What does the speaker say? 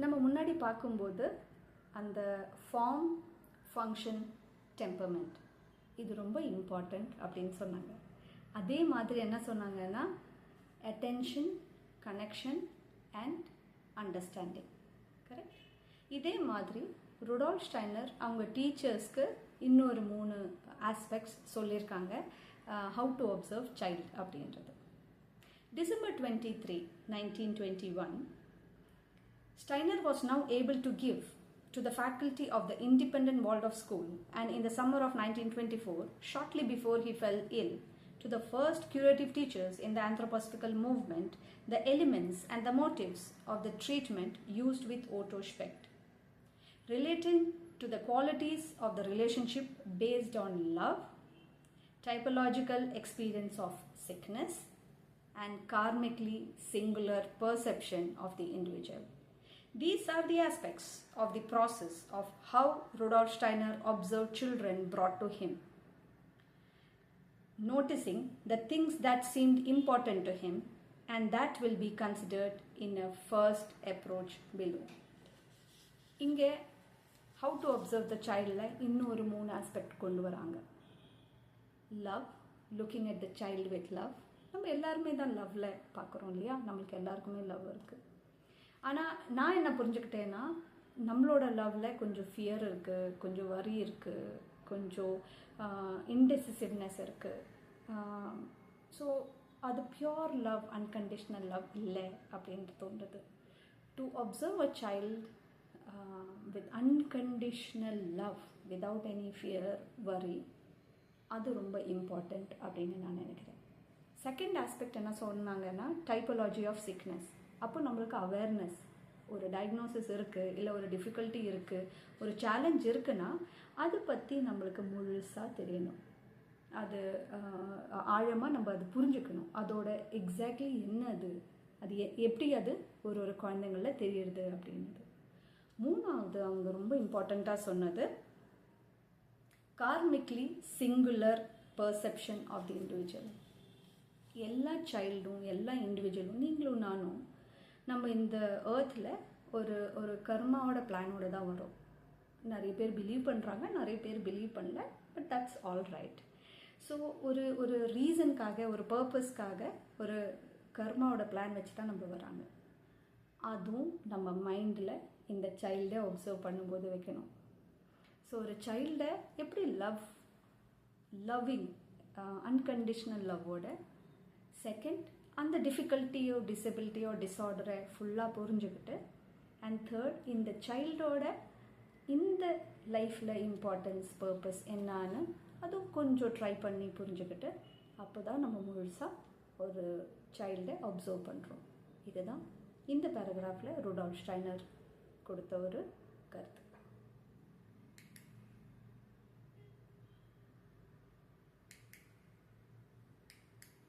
நம்ம முன்னாடி பார்க்கும்போது அந்த ஃபார்ம் ஃபங்க்ஷன் டெம்பர்மெண்ட் இது ரொம்ப இம்பார்ட்டண்ட் அப்படின்னு சொன்னாங்க. அதே மாதிரி என்ன சொன்னாங்கன்னா attention, connection and understanding. Correct. இதே மாதிரி ருடால்ஃப் ஸ்டைனர் அவங்க டீச்சர்ஸ்க்கு இன்னொரு 3 ஆஸ்பெக்ட்ஸ் சொல்லியிருக்காங்க ஹவு டு அப்சர்வ் சைல்ட் அப்படின்றது. December 23, 1921, Steiner was now able to give to the faculty of the independent Waldorf School, and in the summer of 1924, shortly before he fell ill, to the first curative teachers in the anthroposophical movement, the elements and the motives of the treatment used with Otto Specht, relating to the qualities of the relationship based on love, typological experience of sickness, and karmically singular perception of the individual. These are the aspects of the process of how Rudolf Steiner observed children brought to him, noticing the things that seemed important to him, and that will be considered in a first approach below. இங்கே how to observe the childல இன்னொரு 3 aspect கொண்டு வராங்க. Love, looking at the child with love. நம்ம எல்லாருமே தான் லவ்வில் பார்க்குறோம் இல்லையா, நம்மளுக்கு எல்லாருக்குமே லவ் இருக்குது. ஆனால் நான் என்ன புரிஞ்சுக்கிட்டேன்னா நம்மளோட லவ்வில் கொஞ்சம் ஃபியர் இருக்குது, கொஞ்சம் வரி இருக்குது, கொஞ்சம் இன்டெசிசிவ்னஸ் இருக்குது. ஸோ அது பியோர் லவ், அன்கண்டிஷ்னல் லவ் இல்லை அப்படின்ட்டு தோன்றுது. To observe a child with unconditional love without any fear, வரி, அது ரொம்ப இம்பார்ட்டண்ட் அப்படின்னு நான் நினைக்கிறேன். செகண்ட் ஆஸ்பெக்ட் என்ன சொன்னாங்கன்னா டைப்பாலஜி ஆஃப் சிக்னஸ். அப்போ நம்மளுக்கு அவேர்னஸ், ஒரு டயக்னோசிஸ் இருக்குது, இல்லை ஒரு டிஃபிகல்ட்டி இருக்குது, ஒரு சேலஞ்ச் இருக்குன்னா அதை பற்றி நம்மளுக்கு முழுசாக தெரியணும். அது ஆழமாக நம்ம அது புரிஞ்சுக்கணும். அதோட எக்ஸாக்ட்லி என்னது, அது எப்படி அது ஒரு குழந்தைங்களில் தெரியுது அப்படின்றது. மூணாவது அவங்க ரொம்ப இம்பார்ட்டண்ட்டாக சொன்னது karmically singular perception of the individual. எல்லா சைல்டும், எல்லா இண்டிவிஜுவலும், நீங்களும் நானும், நம்ம இந்த ஏர்த்தில் ஒரு கர்மாவோட பிளானோட தான் வரும். நிறைய பேர் பிலீவ் பண்ணுறாங்க, நிறைய பேர் பிலீவ் பண்ணல, but that's all right. So ஒரு ரீசனுக்காக, ஒரு பர்பஸ்க்காக ஒரு கர்மாவோட பிளான் வச்சு தான் நம்ம வராங்க. அதுவும் நம்ம மைண்டில் இந்த சைல்டை ஒப்சர்வ் பண்ணும்போது வைக்கணும். ஸோ ஒரு சைல்டை எப்படி லவ்விங் அன்கண்டிஷ்னல் லவ்வோட, செகண்ட் அந்த டிஃபிகல்ட்டியோ டிசபிலிட்டியோ டிஸார்டரை ஃபுல்லாக புரிஞ்சுக்கிட்டு, அண்ட் தேர்ட் இந்த சைல்டோட இந்த லைஃப்பில் இம்பார்ட்டன்ஸ், பர்பஸ் என்னான்னு அதுவும் கொஞ்சம் ட்ரை பண்ணி புரிஞ்சுக்கிட்டு, அப்போ தான் நம்ம முழுசாக ஒரு சைல்டை அப்சர்வ் பண்ணுறோம். இதுதான் இந்த பேராகிராஃபில் ருடால்ஃப் ஸ்டைனர் கொடுத்த ஒரு கருத்து.